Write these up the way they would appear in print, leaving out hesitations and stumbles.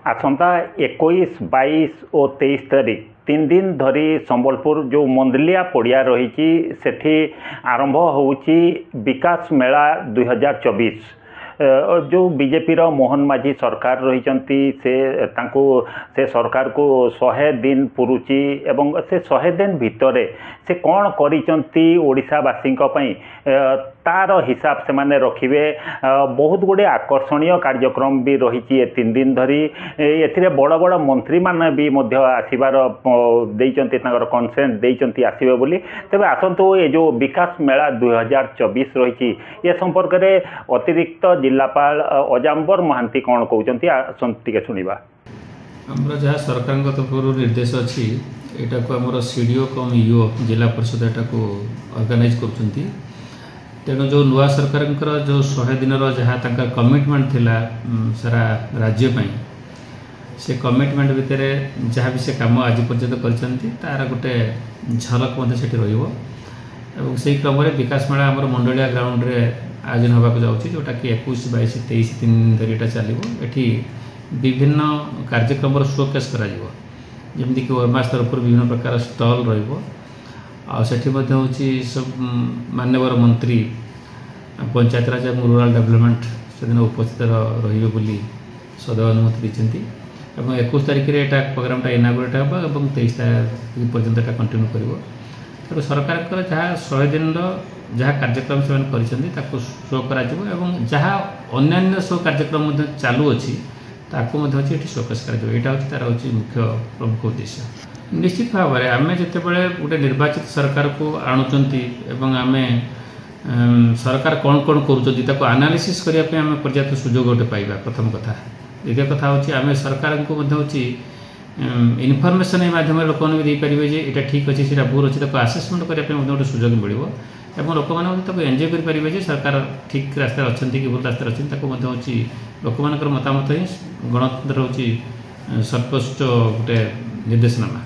आसंता 21, 22 और 23 तारीख 3 दिन धरी संबलपुर जो मंदलिया पड़िया रही सेठी आरंभ होउची विकास मेला 2024 जो बीजेपी रो मोहन माझी सरकार रही से सरकार को 100 दिन पुरुची एवं से 100 दिन भितरे से कौन करिचंती ओडिशावासी तार हिसाब से माने रखिबे। बहुत गुड़े आकर्षणीय कार्यक्रम भी रही 3 दिन धरी ए बड़ बड़ मंत्री माने भी मध्य आसीबार देइचंती तांकर कन्सेंट देइचंती आसीबे बोली। तबे आसंतु ये जो विकास मेला 2024 रही ये संपर्क में अतिरिक्त जिलापाल अजाम्बर महांती कौन कहते टिके सुनिबा। आमर जहाँ सरकार तरफ निर्देश अच्छी यहाँ को आमर सीडीओ कम ईओ जिला परिषद यहाँ को ऑर्गेनाइज कर तेणु जो नुआ सरकार जो 100 दिन जहाँ कमिटमेंट थिला सारा राज्य से कमिटमेंट भितर जहाँ भी से काम आज पर्यंत कर गोटे झलक मत से क्रम विकास मेला आमर मंडलिया ग्राउंड रे आयोजन होगा जाऊँगी जोटा कि 21, 22, 23 दिन धरी चलो। ये विभिन्न कार्यक्रम शोकेस करमती कि ओरमास तरफ विभिन्न प्रकार स्टल रही सब मान्यवर मंत्री पंचायत राज और रूराल डेवलपमेंट से दिन उपस्थित रही बोली सदैव अनुमति देती। 21 तारीख में यहाँ प्रोग्रामटा इनागोरेट होगा और 23 तारीख पर्यंत कंटिन्यू कर सरकार जहाँ 100 दिन जहाँ कार्यक्रम से शो कर जहाँ अन्य सब कार्यक्रम चालू अच्छी शोकेस यहाँ तार हूँ मुख्य प्रमुख उद्देश्य। निश्चित भाव में आम जिते गोटे निर्वाचित सरकार को आणुचंती एवं आम सरकार कौन कौन कर आनालिसिस करने आम पर्याप्त सुजोग गोटे पाइबा प्रथम कथा। द्वितीय कथा हूँ आम सरकार को इनफर्मेसन माध्यम लोक मैंने भी देपारे जे यहाँ ठीक अच्छे से भूल अच्छी आसेसमेंट करने गोटे सुजोग मिले और लोक मैंने एंजय करेंगे सरकार ठीक रास्तार अच्छा कि भूल रास्तार अच्छी लोक मान मतामत ही गणतंत्र हूँ सर्वोच्च गोटे निर्देशनामा।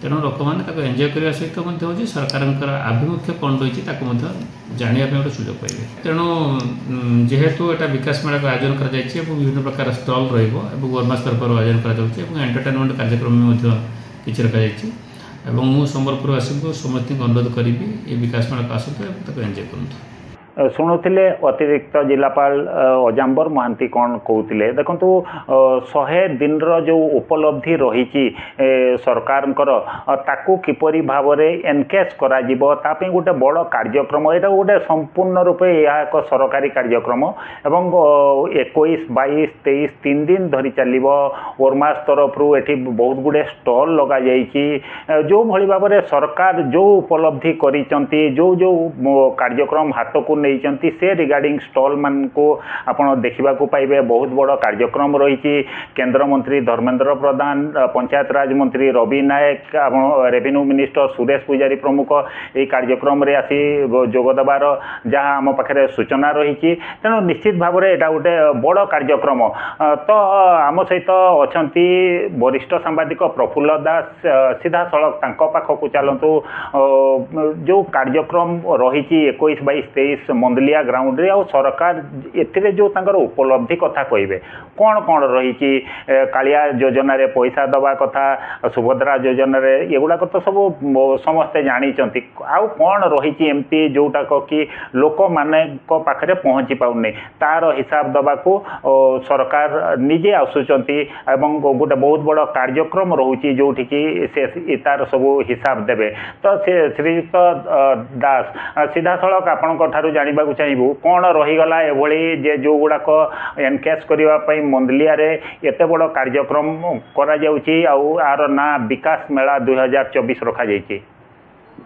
तेणु लोक मैंने एंजय करने सहित हूँ सरकार आभिमुख्य कौन रही जानापी गोटे सुजोग पाइबे। तेणु जेहेतु यहाँ विकास मेला को आयोजन कर विभिन्न प्रकार स्टल रोरमास तरफ आयोजन कर एंटरटेनमेंट कार्यक्रम किसी रखा मु संबलपुरवासी को समस्त अनुरोध करी ये विकास मेला को आसतु एंजय करूँ। शुणुले अतिरिक्त जिलापाल अजाम्बर महांती कौन कहते देखु 100 दिन जो उपलब्धि रही सरकार ताकू किपरि भाव में एनकेज करा गोटे बड़ कार्यक्रम यहाँ गोटे संपूर्ण रूपे यह एक सरकारी कार्यक्रम एवं 21, 22, 23 3 दिन धरी चलो। ओरमास तरफ ये बहुत गुड़े स्टल लग जो भली भाव में सरकार जो उपलब्धि करिचंती जो जो कार्यक्रम हाथ को से रिगार्डिंग स्टॉल मान को आपण देखा पाइबे। बहुत बड़ कार्यक्रम रही केंद्र मंत्री धर्मेंद्र प्रधान, पंचायत राज मंत्री रवि नायक, रेवेन्यू मिनिस्टर सुरेश पुजारी प्रमुख ये कार्यक्रम रे आसी जोगदेवार जहाँ आम पाखे सूचना रही। तेणु निश्चित भाव में यहाँ गोटे बड़ कार्यक्रम। तो आम सहित अच्छा वरिष्ठ सांबादिक प्रफुल्ल दास सीधा सड़क पाखक चलतु जो कार्यक्रम रही 21, 22, 23 मंदलिया ग्राउंड रे और सरकार एथिरे जो तांकर उपलब्धि कथा कहबे कौन कौन रही कालिया योजना रे पैसा दबा कथा सुभद्रा योजना रे एगुड़ाक तो सब समस्ते जानी आउ कौन रही एमती जोटा कि लोक माने पाखरे पहुँची पाउनी तार हिसाब दबा को सरकार निजे आसुचंती एवं गोटे बहुत बड़ कार्यक्रम रोची जोठी कि से तार सब हिसाब देबे। तो श्रीयुक्त दास सीधा सड़क आपण जानवा चाहबू कौन रहीगला ये जो गुड़ाक एनकेज करने मंदलिया रे एत बड़ कार्यक्रम आर ना विकास मेला 2024 रखा जाइए।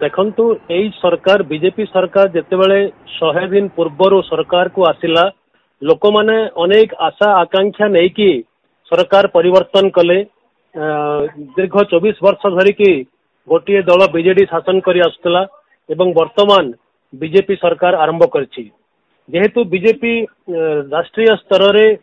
देखंतु एई सरकार बीजेपी सरकार जेते बेले 100 दिन पूर्व सरकार को आसिला लोक माने अनेक आशा आकांक्षा नहीं कि सरकार परिवर्तन कले दीर्घ 24 वर्ष धरिकी गोटे दल बीजेडी शासन करी आसुला एवं वर्तमान बीजेपी सरकार आरंभ करछि। जेहेतु बीजेपी राष्ट्रीय स्तर रे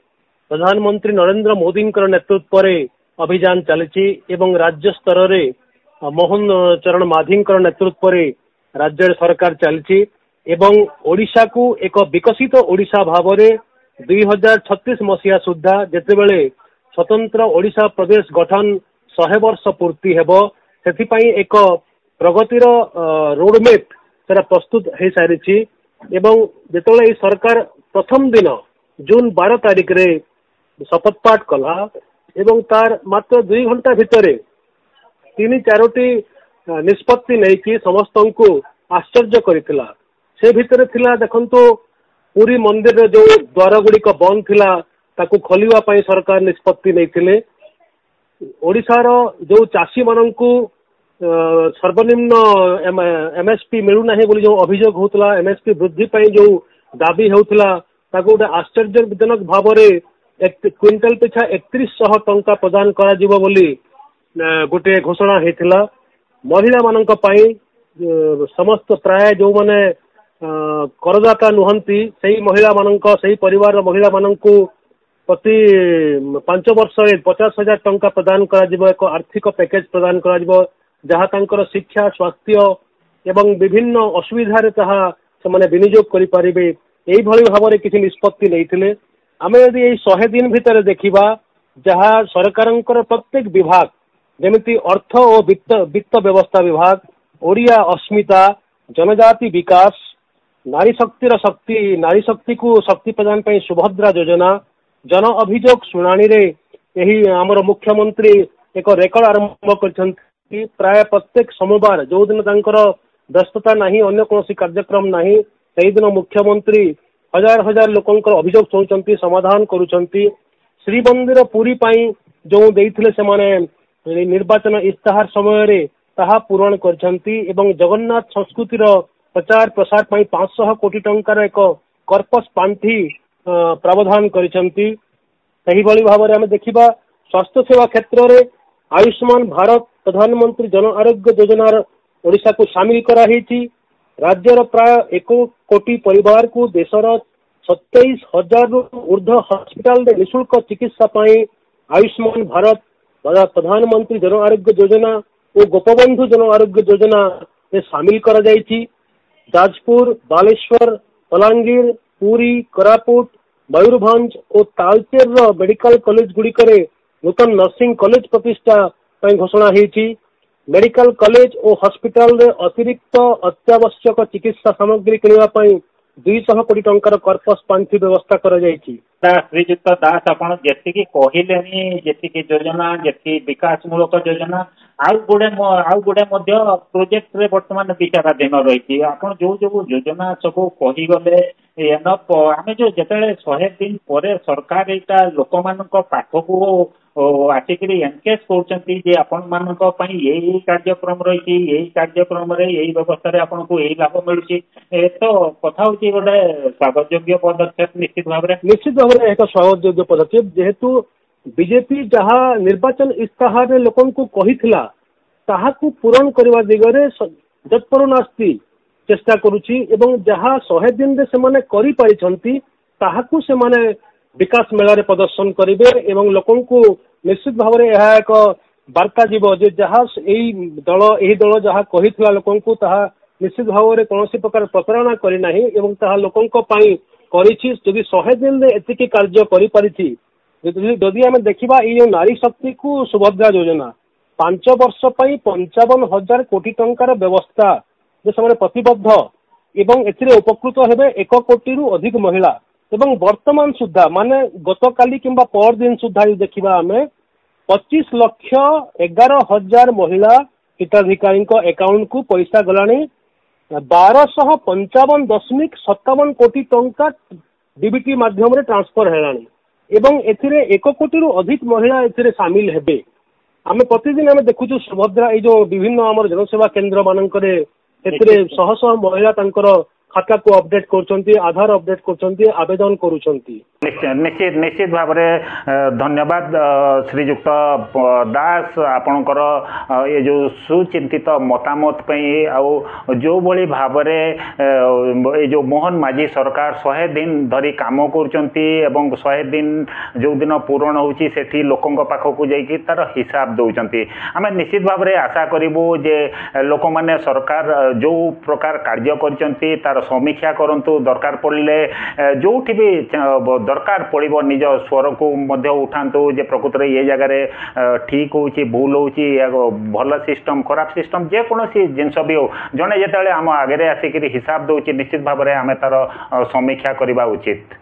प्रधानमंत्री नरेंद्र मोदी नेतृत्व रे अभियान चलछि एवं राज्य स्तर रे मोहन चरण माझी नेतृत्व रे राज्य सरकार चलछि एवं ओडिशा को एक विकसित ओडिशा भाव में 2036 मसीहा सुधा जेतेबेले स्वतंत्र ओडिशा प्रदेश गठन 100 वर्ष पूर्ति हेब से एक प्रगतिर रोडमैप सेटा प्रस्तुत हो सारी एवं जिते सरकार प्रथम दिन जून 12 तारिख रे शपथ पाठ कला एवं तार मात्र 2 घंटा भितर 3-4टी निष्पत्ति नहीं समस्त को आश्चर्य करथिला। से भितर थिला देखंतु पुरी मंदिर रे जो द्वार गुड़िक बंद थिला ताकू खोलिवा पई सरकार निष्पत्ति नहीं ओडिशार जो चाषी माननकू सर्वनिम्न एमएसपी मिलूना बोली जो अभियोग होता एमएसपी वृद्धि पाई जो दाबी होता ताकू गोटे आश्चर्यजनक भाव में क्विंटाल पिछा 3100 टंका प्रदान करा जिवो बोली गोटे घोषणा होता। महिला माननक पाई समस्त प्राय जो माने करदाता नुहंती सही महिला माननक सही परिवार महिला माननकू प्रति 5 वर्ष 50,000 टंका प्रदान करा जिवो एक आर्थिक पैकेज प्रदान करा जिवो जहाँ तांकर शिक्षा स्वास्थ्य एवं विभिन्न असुविधा से विनियोग करें यही भाव में किसी निष्पत्ति नहीं आम यदि 100 दिन भितर देखा जहाँ सरकार प्रत्येक विभाग जमी अर्थ और वित्त व्यवस्था विभाग ओडिया अस्मिता जनजाति विकास नारी शक्ति को शक्ति प्रदान पर सुभद्रा योजना जन अभियोग शुणाणी रे यही आमर मुख्यमंत्री एक रेकर्ड आरंभ कर प्राय प्रत्येक सोमवार जो दिन व्यस्तता नहीं अन्य कौन कार्यक्रम नहीं से दिन मुख्यमंत्री हजार हजार लोकंकर अभियोग शुणुंट समाधान करुँच श्रीमंदिर पूरी पाई जो देइथिले से माने निर्वाचन इस्ताहार समय रे ताहा पूरण करछंती एवं जगन्नाथ संस्कृतिर प्रचार प्रसार पाई 500 कोटी टंकार एक कर्पस पांठी प्रावधान करिसंती। सही भली भाव में आम देखा स्वास्थ्य सेवा क्षेत्र में आयुष्मान भारत प्रधानमंत्री जन आरोग्य योजना ओडिशा को शामिल कराही राज्यर प्राय 1 कोटी परिवार को देशर 27,000 ऊर्ध्व हॉस्पिटल में निःशुल्क चिकित्सा पाई आयुष्मान भारत प्रधानमंत्री जन आरोग्य योजना और गोपबंधु जन आरोग्य योजना में शामिल करा जायछि। जाजपुर बालेश्वर बलांगीर पुरी कोरापुट मयूरभंज और तालचेर मेडिकल कॉलेज गुड़िकरे नूतन नर्सिंग कॉलेज प्रतिष्ठा घोषणा होती। मेडिकल कॉलेज और हॉस्पिटल रे अतिरिक्त अत्यावश्यक चिकित्सा सामग्री किणवाई 200 कोटी टंकार कर्पस पांठी व्यवस्था करा जायछि। श्रीजुक्त दास आपण जेतिकी कहिले जेतिकी योजना जेति विकास मूलक योजना आउ गुडे मध्य प्रोजेक्ट रे वर्तमान विचाराधीन रही आपण जो जो योजना सब कही गले एनफ आमे जो जेते 100 दिन पर सरकार एटा लोक मानक पाखकू आसिकी एनकेज कर आपण मान यही कार्यक्रम रही यही कार्यक्रम यही व्यवस्था आपन को यही लाभ मिलूँ तो कथा हूँ गोटे स्वागत योग्य पदक्षेप निश्चित भाव में एक स्वागत योग्य पदक्षेप जेहेतु बीजेपी जहाँ निर्वाचन इस्ताहार लोक कही पूरण करने दिगरे जत्पर नास्ती चेष्टा करुच्ची एवं जहाँ 100 दिन रे सेमाने करि पारिछंती ताहाकू सेमाने विकास मेला रे प्रदर्शन करेंगे एवं लोक निश्चित भाव में यह एक वार्ता जीव जे जहाँ यही दल जहाँ कही लोक निश्चित भाव में कौन प्रकार प्रतारणा करना एवं ताहा लोकों करी जदि 100 दिन एतिकी कार्य करी आम देखा ये नारी शक्ति को सुभद्रा योजना 5 वर्ष 55,000 कोटी टंकार व्यवस्था जो से प्रतिबद्ध एवं एथिरे उपकृत हेबे 1 कोटी रु अधिक महिला एवं वर्तमान सुधा माने गतकाली किंबा पर दिन सुधा देखा आम 25,11,000 महिला हिताधिकारी अकाउंट को पैसा गलानी 1255.57 कोटी टंका डीबीटी माध्यम रे ट्रांसफर हेलानी एवं एथिरे 1 कोटी रु अधिक महिला एथिरे शामिल हेबे। आम प्रतिदिन आम देखुचु सुभद्रा ये जो विभिन्न आम जनसेवा केन्द्र मानकरे एथिरे शह शह महिला तांकर खाता को अपडेट कर आधार अपडेट कर आवेदन करुँच। निश्चित भाव में धन्यवाद श्रीजुक्त दास आपणकर ये जो सुचिंतित मतामत आउ जो भली भाव ये जो मोहन माझी सरकार 100 दिन धरी काम कर 100 दिन जो दिन पूरण होची सेठी लोकों पाखक जाइए तार हिसाब दौरान आम निश्चित भाव में आशा करूँ जे लोक मैंने सरकार जो प्रकार कार्य कर समीक्षा करंतु दरकार पड़े जो भी दरकार पड़ो निज स्वर को उठातु जे प्रकृत में ये जगार ठीक हो भूल हो भल सिस्टम खराब सिस्टम जेकोसी जिनस भी हो जड़े जिते आम आगे आसिक हिसाब दौर निश्चित भाव में आम तार समीक्षा करवा उचित।